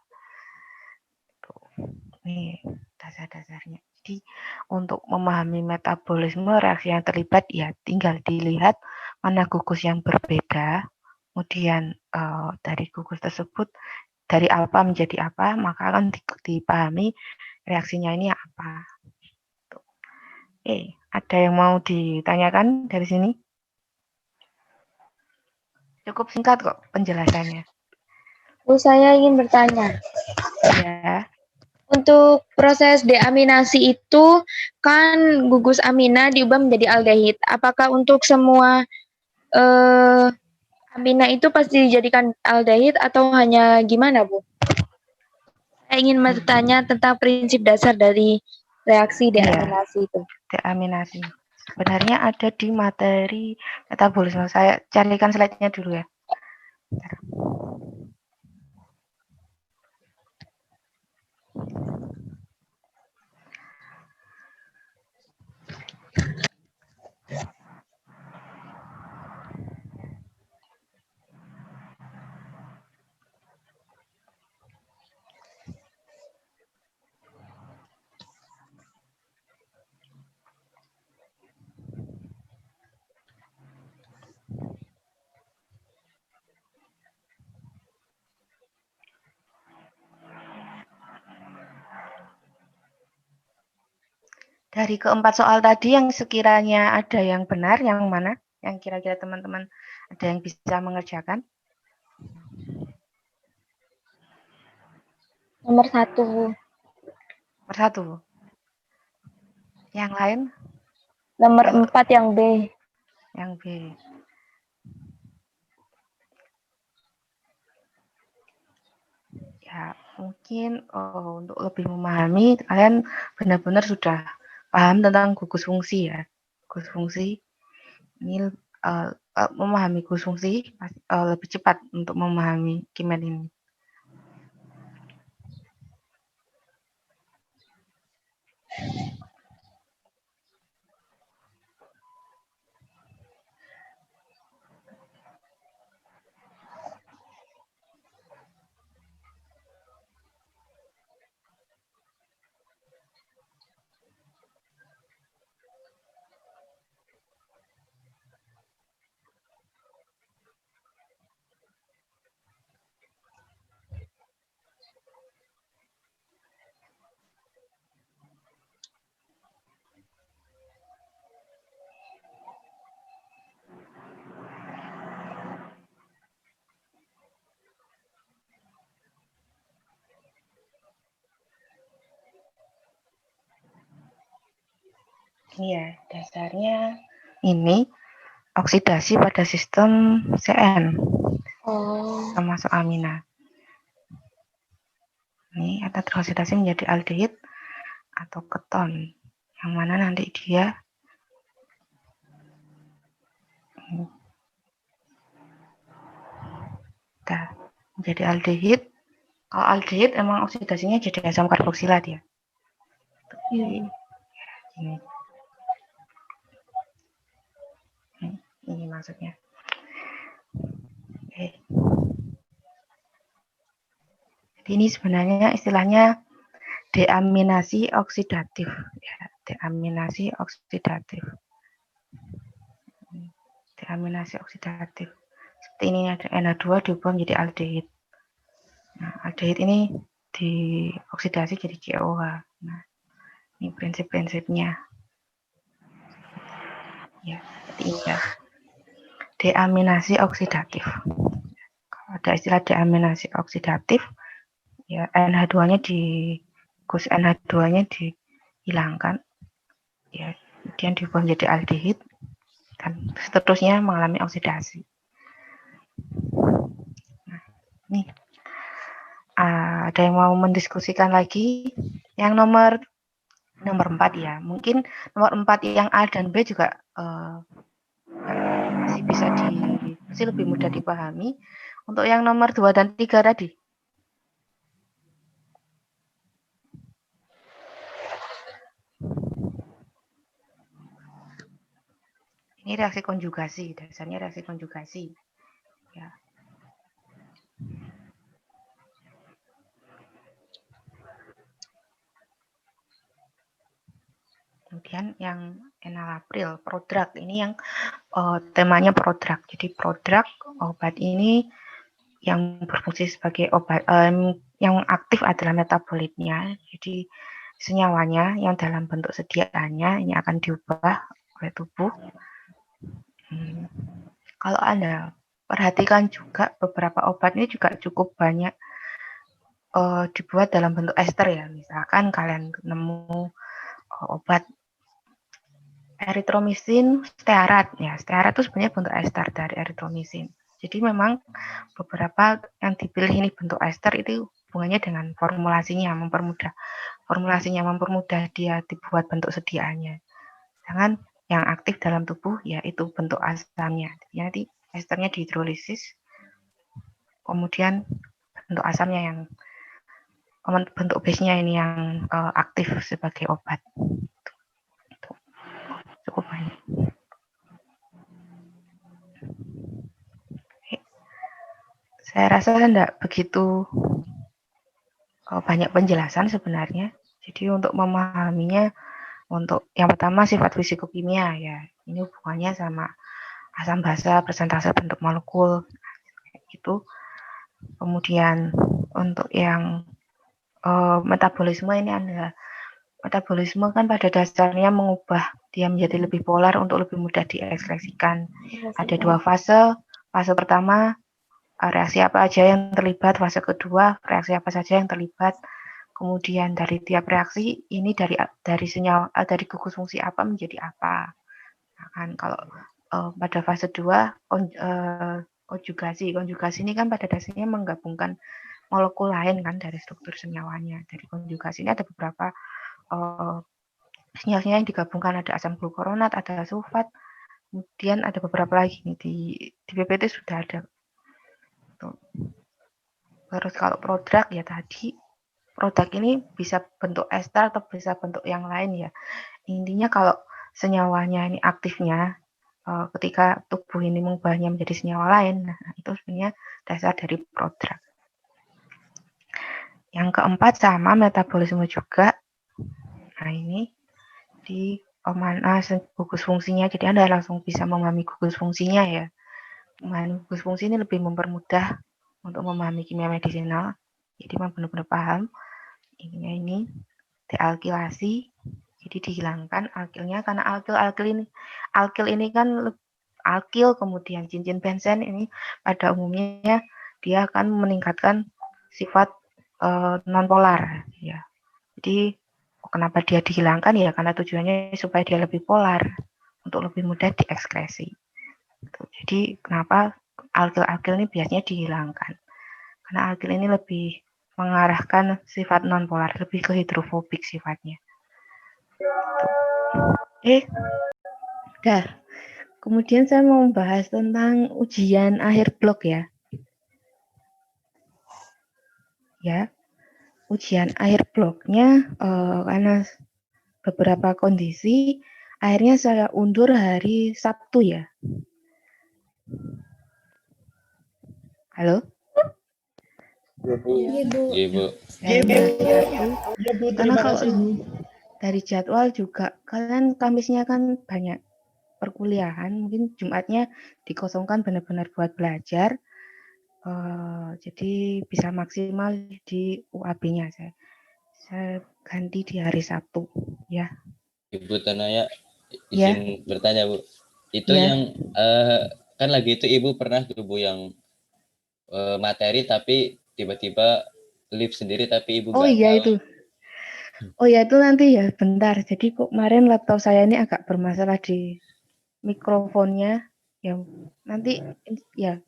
Ini dasar-dasarnya. Jadi untuk memahami metabolisme reaksi yang terlibat ya tinggal dilihat mana gugus yang berbeda, kemudian dari gugus tersebut dari apa menjadi apa, maka akan dipahami reaksinya ini apa. Ada yang mau ditanyakan dari sini? Cukup singkat kok penjelasannya. Saya ingin bertanya. Ya. Untuk proses deaminasi itu kan gugus amina diubah menjadi aldehid. Apakah untuk semua amina itu pasti dijadikan aldehid atau hanya gimana, Bu? Saya ingin bertanya tentang prinsip dasar dari reaksi deaminasi itu. Deaminasi. Sebenarnya ada di materi metabolisme. Saya carikan slide-nya dulu ya. Bentar. Dari keempat soal tadi yang sekiranya ada yang benar, yang mana? Yang kira-kira teman-teman ada yang bisa mengerjakan? Nomor 1. Nomor 1. Yang lain? Nomor 4 yang B. Yang B. Ya, mungkin untuk lebih memahami, kalian benar-benar sudah paham tentang gugus fungsi ya. Gugus fungsi ini memahami gugus fungsi lebih cepat untuk memahami Kimen ini. Ini ya, dasarnya ini oksidasi pada sistem CN. Termasuk amina. Ini atau teroksidasi menjadi aldehid atau keton. Yang mana nanti dia menjadi aldehid. Kalau aldehid emang oksidasinya jadi asam karboksilat ya. Iya. Ini maksudnya. Oke. Jadi ini sebenarnya istilahnya deaminasi oksidatif. Ya, deaminasi oksidatif. Deaminasi oksidatif. Seperti ini ada NH2 diubah menjadi aldehid. Nah, aldehid ini dioksidasi jadi COH. Nah, ini prinsip-prinsipnya. Ya, seperti ini ya. Deaminasi oksidatif. Kalau ada istilah deaminasi oksidatif, ya NH2-nya gus NH2-nya dihilangkan, ya kemudian diubah menjadi aldehid dan seterusnya mengalami oksidasi. Nah, ini ada yang mau mendiskusikan lagi? Yang nomor 4 ya, mungkin nomor 4 yang A dan B juga masih lebih mudah dipahami. Untuk yang nomor 2 dan 3 tadi. Ini reaksi konjugasi, dasarnya reaksi konjugasi. Ya. Kemudian yang enalapril, prodrug, ini yang temanya prodrug. Jadi prodrug obat ini yang berfungsi sebagai obat, yang aktif adalah metabolitnya. Jadi senyawanya yang dalam bentuk sediaannya ini akan diubah oleh tubuh. Kalau Anda perhatikan juga beberapa obat ini juga cukup banyak dibuat dalam bentuk ester ya. Misalkan kalian nemu obat eritromisin stearat ya, stearat itu sebenarnya bentuk ester dari eritromisin. Jadi memang beberapa yang dipilih ini bentuk ester itu hubungannya dengan formulasinya, mempermudah dia dibuat bentuk sediaannya. Sedangkan yang aktif dalam tubuh ya itu bentuk asamnya. Jadi esternya dihidrolisis, kemudian bentuk asamnya yang bentuk base-nya ini yang aktif sebagai obat. Cukup banyak. Saya rasa tidak begitu banyak penjelasan sebenarnya. Jadi untuk memahaminya, untuk yang pertama sifat fisikokimia ya, ini hubungannya sama asam basa, persentase bentuk molekul, gitu. Kemudian untuk yang metabolisme ini adalah metabolisme kan pada dasarnya mengubah dia menjadi lebih polar untuk lebih mudah diekskresikan. Ada 2 fase. Fase pertama reaksi apa aja yang terlibat, fase kedua reaksi apa saja yang terlibat, kemudian dari tiap reaksi ini dari senyawa dari gugus fungsi apa menjadi apa. Nah, kan kalau pada fase 2 konjugasi ini kan pada dasarnya menggabungkan molekul lain kan dari struktur senyawanya. Dari konjugasi ini ada beberapa senyawa yang digabungkan, ada asam glukuronat, ada sulfat, kemudian ada beberapa lagi nih di PPT sudah ada. Tuh. Terus kalau produk ya tadi, produk ini bisa bentuk ester atau bisa bentuk yang lain ya. Intinya kalau senyawanya ini aktifnya, ketika tubuh ini mengubahnya menjadi senyawa lain, nah itu sebenarnya dasar dari produk. Yang keempat sama metabolisme juga. Nah ini di mana gugus fungsinya, jadi Anda langsung bisa memahami gugus fungsinya ya. Memahami gugus fungsi ini lebih mempermudah untuk memahami kimia medisinal, jadi memang benar-benar paham. Ini dealkilasi, jadi dihilangkan alkilnya karena alkil ini kan alkil kemudian cincin benzen ini pada umumnya dia akan meningkatkan sifat nonpolar ya. Jadi kenapa dia dihilangkan ya karena tujuannya supaya dia lebih polar untuk lebih mudah diekskresi. Jadi kenapa alkil ini biasanya dihilangkan? Karena alkil ini lebih mengarahkan sifat nonpolar, lebih ke hidrofobik sifatnya. Dah. Kemudian saya mau membahas tentang ujian akhir blok ya. Ya, ujian akhir bloknya karena beberapa kondisi, akhirnya saya undur hari Sabtu ya. Halo? Iya, Bu. Iya, Bu. Karena kalau dari jadwal juga, kalian Kamisnya kan banyak perkuliahan, mungkin Jumatnya dikosongkan benar-benar buat belajar, jadi bisa maksimal di UAB-nya saya ganti di hari Sabtu ya. Ibu Tanaya izin bertanya, Bu. Itu yang kan lagi itu Ibu pernah tuh Bu yang materi tapi tiba-tiba live sendiri tapi Ibu nggak tahu. Itu. Oh ya itu nanti ya bentar. Jadi kok kemarin laptop saya ini agak bermasalah di mikrofonnya. Ya nanti ya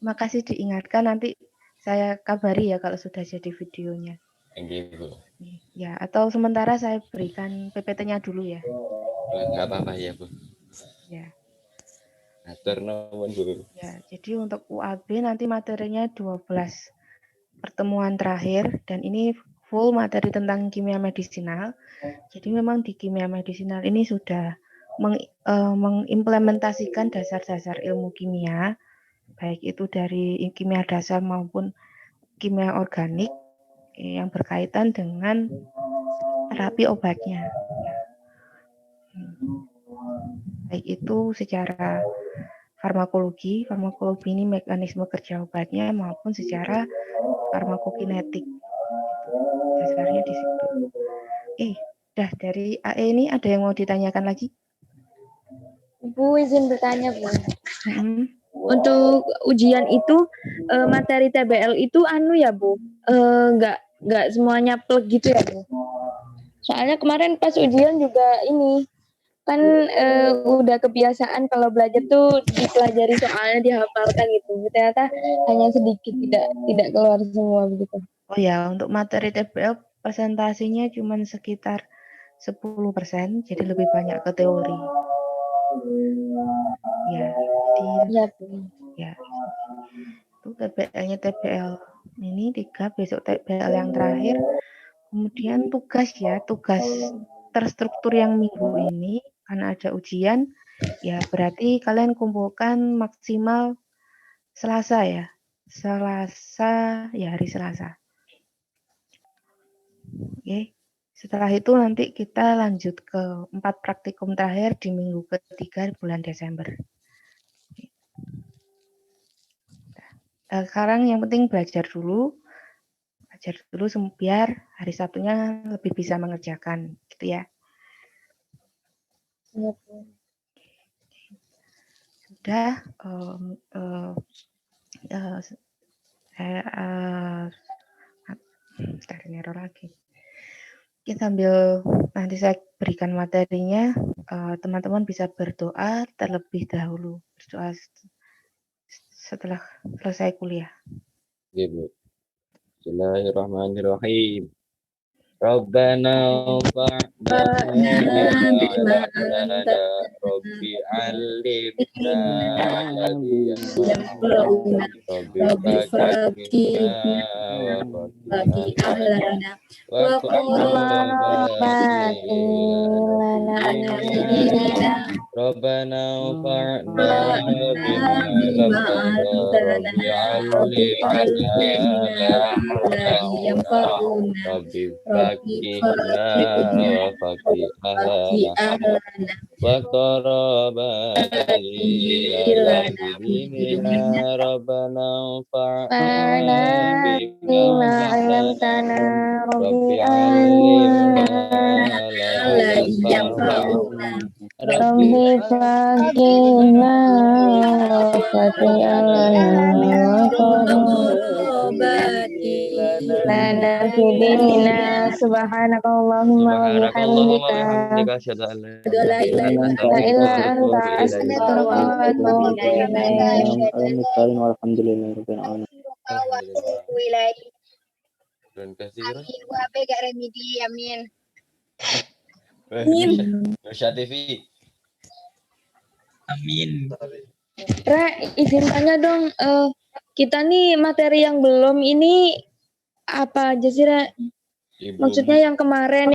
makasih diingatkan, nanti saya kabari ya kalau sudah jadi videonya. Gitu. Ya atau sementara saya berikan PPT-nya dulu ya. Nggak apa-apa ya Bu. Ya. Atur nuwun Bu. Ya jadi untuk UAB nanti materinya 12 pertemuan terakhir dan ini full materi tentang kimia medisinal. Jadi memang di kimia medisinal ini sudah mengimplementasikan dasar-dasar ilmu kimia, baik itu dari kimia dasar maupun kimia organik yang berkaitan dengan terapi obatnya. Baik itu secara farmakologi ini mekanisme kerja obatnya maupun secara farmakokinetik. Dasarnya di situ. Dari AE ini ada yang mau ditanyakan lagi? Bu, izin bertanya, Bu. Untuk ujian itu materi TBL itu ya, Bu? Nggak semuanya plek gitu ya, Bu? Soalnya kemarin pas ujian juga ini kan udah kebiasaan kalau belajar tuh dipelajari soalnya dihafalkan gitu. Ternyata hanya sedikit, tidak keluar semua begitu. Oh ya, untuk materi TBL presentasinya cuma sekitar 10%, jadi lebih banyak ke teori. Ya, jadi itu TBL-nya TBL ini 3, besok TBL yang terakhir. Kemudian tugas terstruktur yang minggu ini karena ada ujian, ya berarti kalian kumpulkan maksimal Selasa ya. Hari Selasa. Oke. Setelah itu nanti kita lanjut ke 4 praktikum terakhir di minggu ketiga bulan Desember. Sekarang yang penting belajar dulu biar hari Sabtunya lebih bisa mengerjakan, gitu ya. Sudah, error lagi. Oke, sambil nanti saya berikan materinya, teman-teman bisa berdoa terlebih dahulu. Berdoa setelah selesai kuliah. Oke, Bu. Bismillahirrahmanirrahim. Rabbana fa'na bima 'allamtana Rabbi 'allimna alladhi yanfa'una Rabbi faqihna wa faqih wa Rabbana fa'na bima 'allamtana Rabbi faqihna wa faqih ahlana wa qarabana ila Rabbana fa'na bima 'allamtana Rabbi 'allimna alladhi yanfa'una Rabbi faqihna wa faqih ahlana wa qarabati lana fidinina subhanakallahumma wa bihamdika asyhadu an la ilaha illa anta astaghfiruka wa atubu ilaik. Walhamdulillahirabbil alamin. Dan kasih kira. Amin. Nusa TV. Amin. Re, izin tanya dong, kita nih materi yang belum ini apa aja sih, Re? Maksudnya yang kemarin